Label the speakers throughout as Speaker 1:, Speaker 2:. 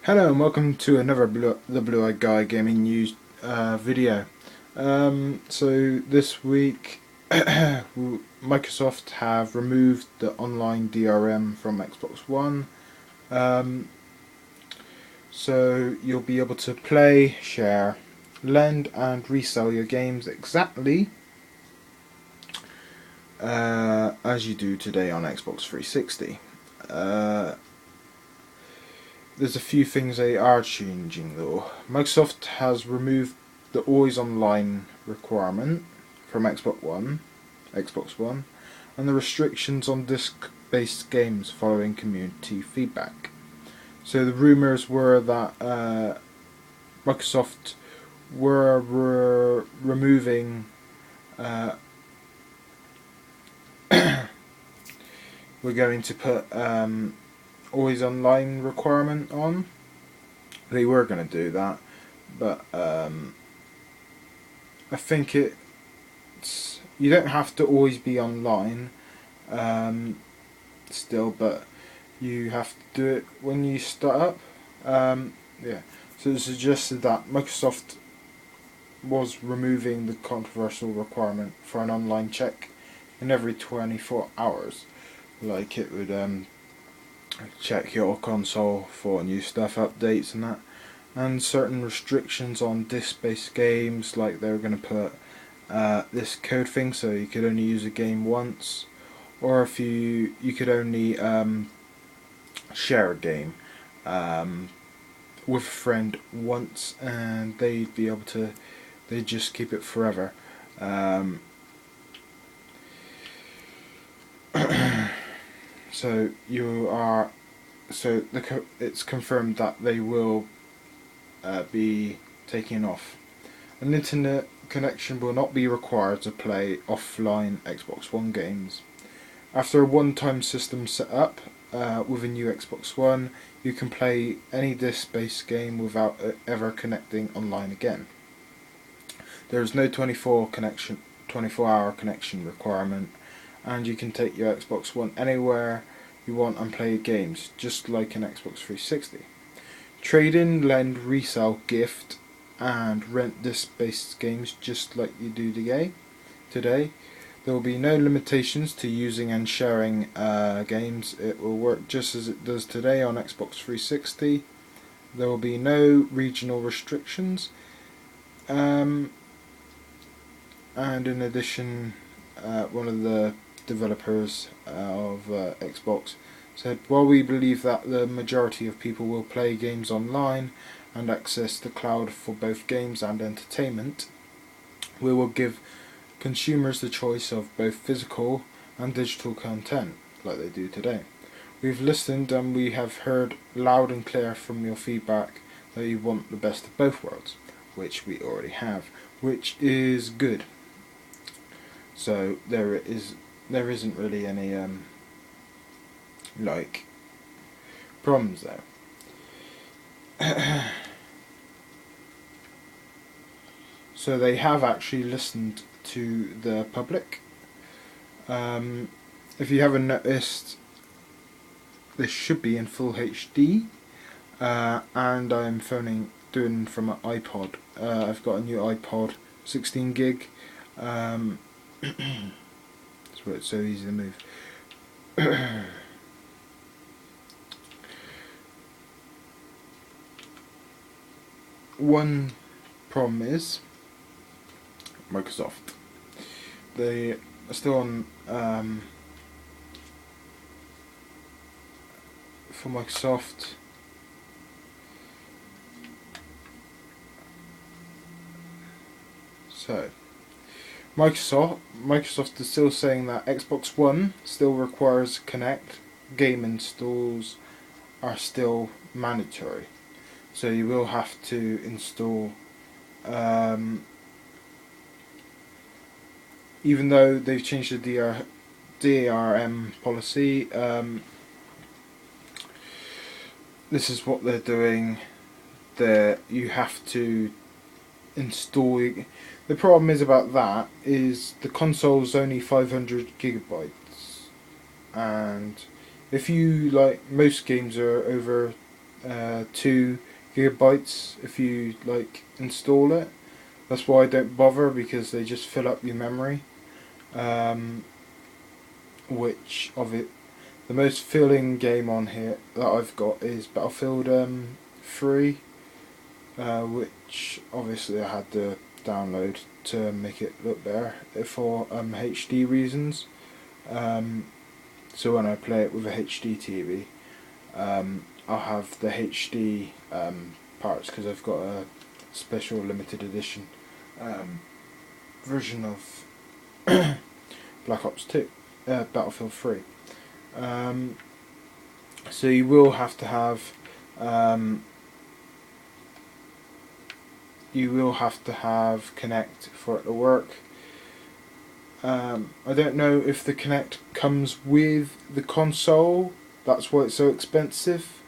Speaker 1: Hello and welcome to another the Blue Eyed Guy Gaming News video. So this week Microsoft have removed the online DRM from Xbox One. So you'll be able to play, share, lend and resell your games exactly as you do today on Xbox 360. There's a few things they are changing though. Microsoft has removed the always online requirement from Xbox One, and the restrictions on disc-based games following community feedback. So the rumors were that Microsoft were removing we're going to put always online requirement on. They were going to do that, but I think you don't have to always be online still, but you have to do it when you start up. Yeah, so it suggested that Microsoft was removing the controversial requirement for an online check in every 24 hours. Like it would check your console for new stuff, updates and that, and certain restrictions on disc-based games, like they were going to put this code thing so you could only use a game once, or if you could only share a game with a friend once and they'd just keep it forever. So it's confirmed that they will be taking off. An internet connection will not be required to play offline Xbox One games. After a one-time system set up with a new Xbox One, you can play any disc-based game without ever connecting online again. There is no 24-hour connection requirement, and you can take your Xbox One anywhere you want and play games, just like an Xbox 360. Trade in, lend, resell, gift, and rent disc-based games just like you do today. There will be no limitations to using and sharing games. It will work just as it does today on Xbox 360. There will be no regional restrictions. And in addition, one of the developers of Xbox said, while we believe that the majority of people will play games online and access the cloud for both games and entertainment, we will give consumers the choice of both physical and digital content like they do today. We've listened and we have heard loud and clear from your feedback that you want the best of both worlds, which we already have, which is good. So there isn't really any problems there. So they have actually listened to the public. If you haven't noticed, this should be in full HD, and I'm doing from an iPod. I've got a new iPod, 16 gig. That's why it's so easy to move. One problem is Microsoft. They are still on for Microsoft. So Microsoft is still saying that Xbox One still requires Connect. Game installs are still mandatory, so you will have to install. Even though they've changed the DRM policy, this is what they're doing. You have to install. The problem is about that is the console's only 500 gigabytes, and if you most games are over 2 GB if you like install it. That's why I don't bother, because they just fill up your memory. Which of it, the most filling game on here that I've got is Battlefield 3, which obviously I had to download to make it look better for HD reasons. So when I play it with a HD TV, I'll have the HD parts, because I've got a special limited edition version of Black Ops 2, Battlefield 3. So you will have to have Connect for it to work. I don't know if the Connect comes with the console. That's why it's so expensive.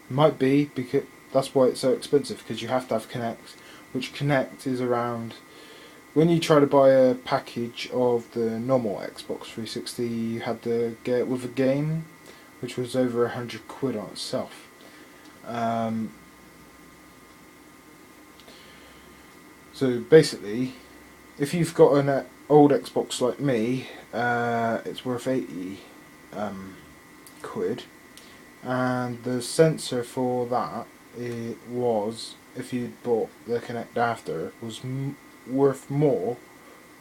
Speaker 1: Might be, because that's why it's so expensive, because you have to have Connect, which Connect is around. When you try to buy a package of the normal Xbox 360, you had to get it with a game, which was over £100 on itself. So basically, if you've got an old Xbox like me, it's worth £80, and the sensor for that, it was, if you'd bought the Kinect after, was worth more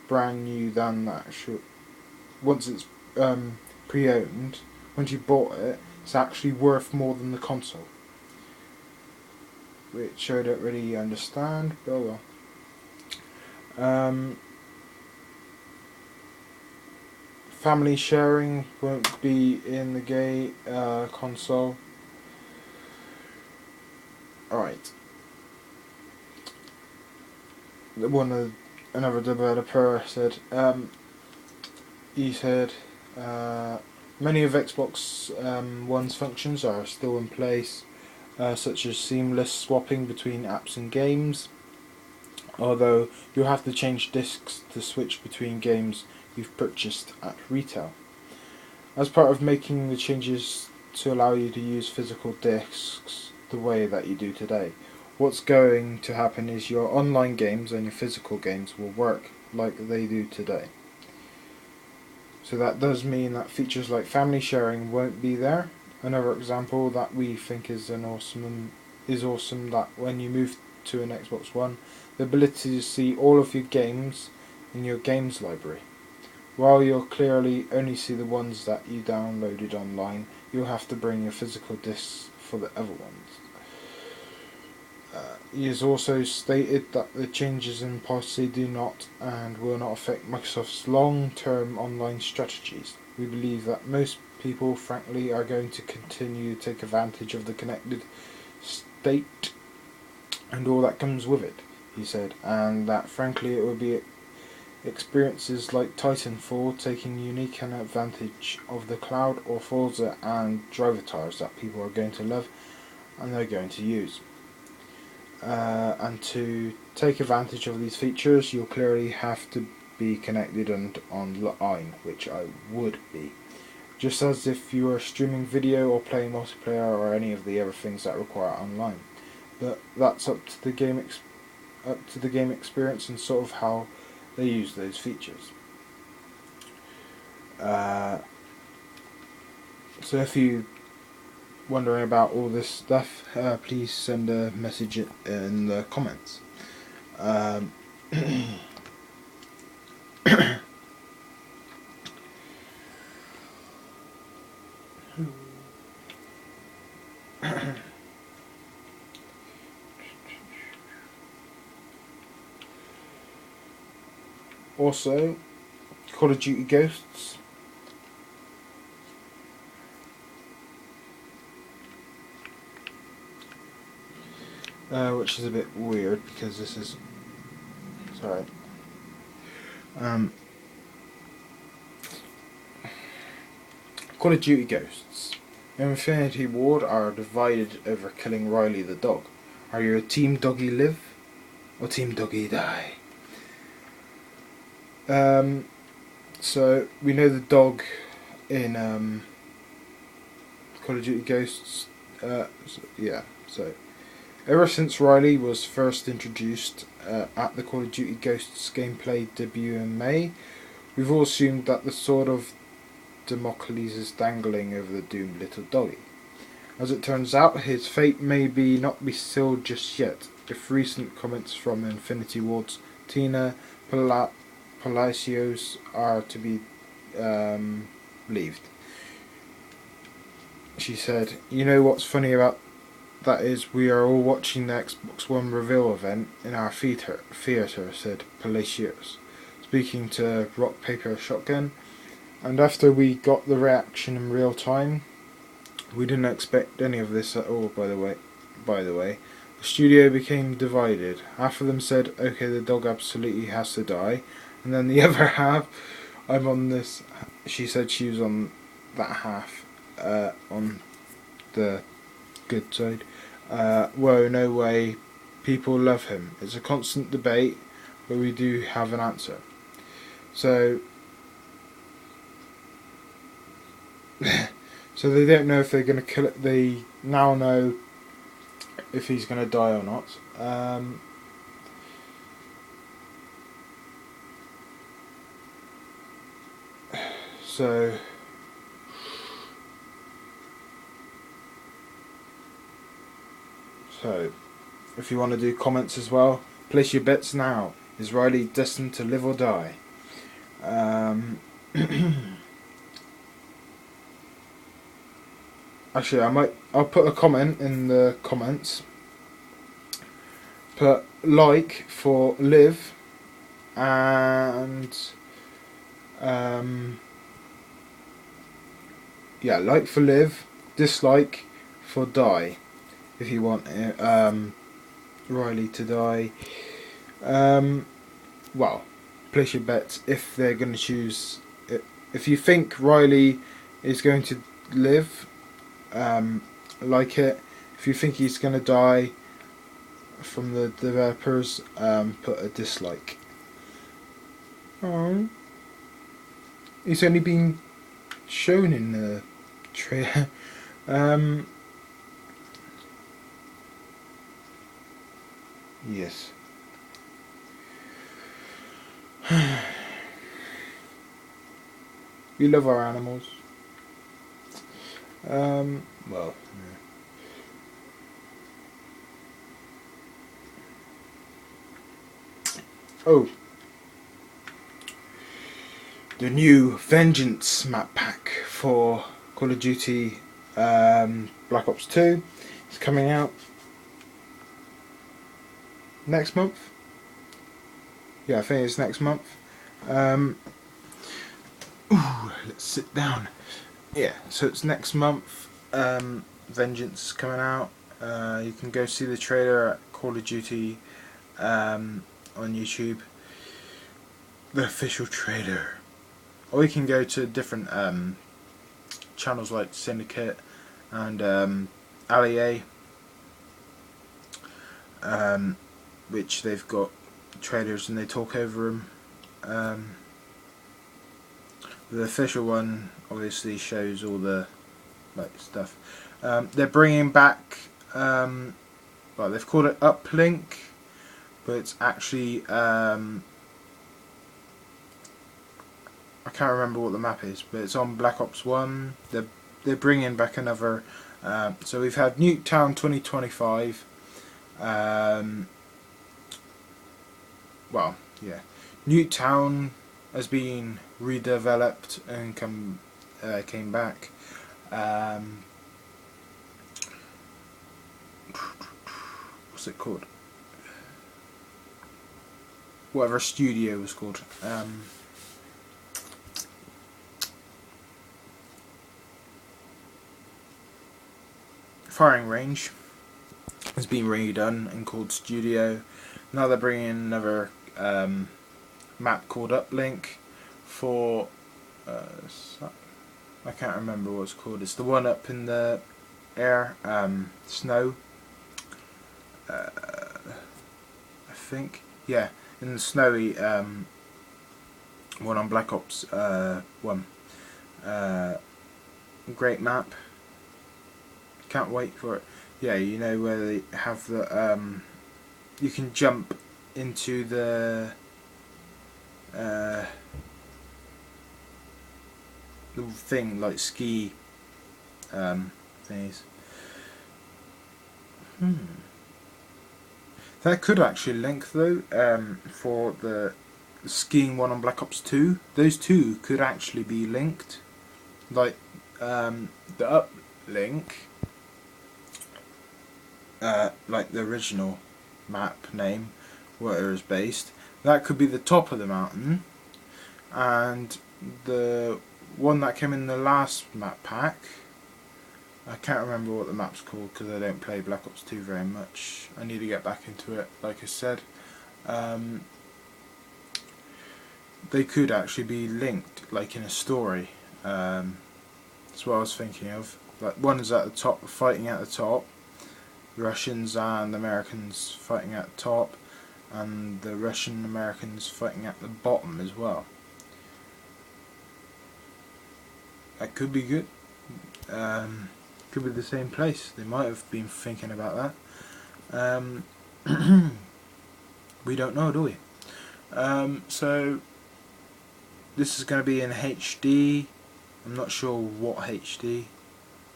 Speaker 1: brand new than that. Once it's pre-owned, once you bought it, it's actually worth more than the console, which I don't really understand, but oh well. Family sharing won't be in the console. Alright. Another developer said, he said, many of Xbox One's functions are still in place, such as seamless swapping between apps and games, although you'll have to change discs to switch between games you've purchased at retail. As part of making the changes to allow you to use physical discs the way that you do today, what's going to happen is your online games and your physical games will work like they do today. So that does mean that features like family sharing won't be there. Another example that we think is awesome that when you move to an Xbox One, the ability to see all of your games in your games library. While you'll clearly only see the ones that you downloaded online, you'll have to bring your physical discs for the other ones. He has also stated that the changes in policy do not and will not affect Microsoft's long-term online strategies. We believe that most people, frankly, are going to continue to take advantage of the connected state and all that comes with it, he said, and that frankly it will be experiences like Titanfall taking unique advantage of the cloud, or Forza and driver tires that people are going to love and they're going to use. And to take advantage of these features, you'll clearly have to be connected and online, which I would be. Just as if you were streaming video or playing multiplayer or any of the other things that require online. But that's up to the game experience and sort of how they use those features. So if you wondering about all this stuff, please send a message in the comments. Also, Call of Duty Ghosts. Which is a bit weird because this is. Sorry. Call of Duty Ghosts. Infinity Ward are divided over killing Riley the dog. Are you a Team Doggy Live or Team Doggy Die? So we know the dog in Call of Duty Ghosts So ever since Riley was first introduced at the Call of Duty Ghosts gameplay debut in May, we've all assumed that the sword of Damocles is dangling over the doomed little doggy. As it turns out, his fate may not be sealed just yet, if recent comments from Infinity Ward's Tina Palacios are to be believed. She said, "You know what's funny about that is we are all watching the Xbox One reveal event in our theatre," said Palacios, speaking to Rock Paper Shotgun. "And after we got the reaction in real time, we didn't expect any of this at all, by the way. The studio became divided. Half of them said, okay, the dog absolutely has to die. And then the other half, I'm on this," she said she was on that half, on the good side. "Whoa, no way. People love him. It's a constant debate, but we do have an answer." So, so they don't know if they're going to kill it. They now know if he's going to die or not. So if you want to do comments as well, place your bets now. Is Riley destined to live or die? Actually, I'll put a comment in the comments. Put like for live and like for live, dislike for die. If you want Riley to die, well, place your bets if they're going to choose. If you think Riley is going to live, like it. If you think he's going to die, from the developers, put a dislike. Oh, he's only been shown in the trailer. Yes. We love our animals. Well, yeah. Oh, the new Vengeance map pack for Call of Duty Black Ops 2 is coming out next month. Yeah, I think it's next month. Let's sit down. Yeah, so it's next month. Vengeance is coming out. You can go see the trailer at Call of Duty on YouTube. The official trailer. Or you can go to different channels like Syndicate and Allier, which they've got trailers and they talk over them. The official one obviously shows all the stuff. They're bringing back, well, they've called it Uplink, but it's actually I can't remember what the map is, but it's on Black Ops 1. They're bringing back another. So we've had Nuketown 2025. Well, yeah, Nuketown has been redeveloped and came back. What's it called? Whatever studio was called. Firing range has been redone and called Studio. Now they're bringing another map called Uplink for I can't remember what it's called. It's the one up in the air, snow. I think, yeah, in the snowy one on Black Ops 1. Great map. Can't wait for it. Yeah, you know where they have the you can jump into the thing like ski things. That could actually link though for the skiing one on Black Ops 2. Those two could actually be linked. Like the uplink, like the original map name, where it was based, that could be the top of the mountain, and the one that came in the last map pack, I can't remember what the map's called because I don't play Black Ops 2 very much. I need to get back into it, like I said. They could actually be linked, like in a story. That's what I was thinking of. Like one is at the top, fighting at the top. The Russians and the Americans fighting at the top, and the Russian Americans fighting at the bottom as well. That could be good. Could be the same place. They might have been thinking about that. We don't know, do we? So this is going to be in HD. I'm not sure what HD.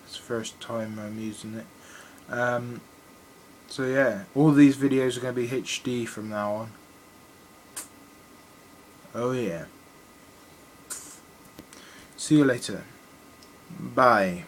Speaker 1: It's the first time I'm using it. So yeah, all these videos are going to be HD from now on. Oh yeah. See you later. Bye.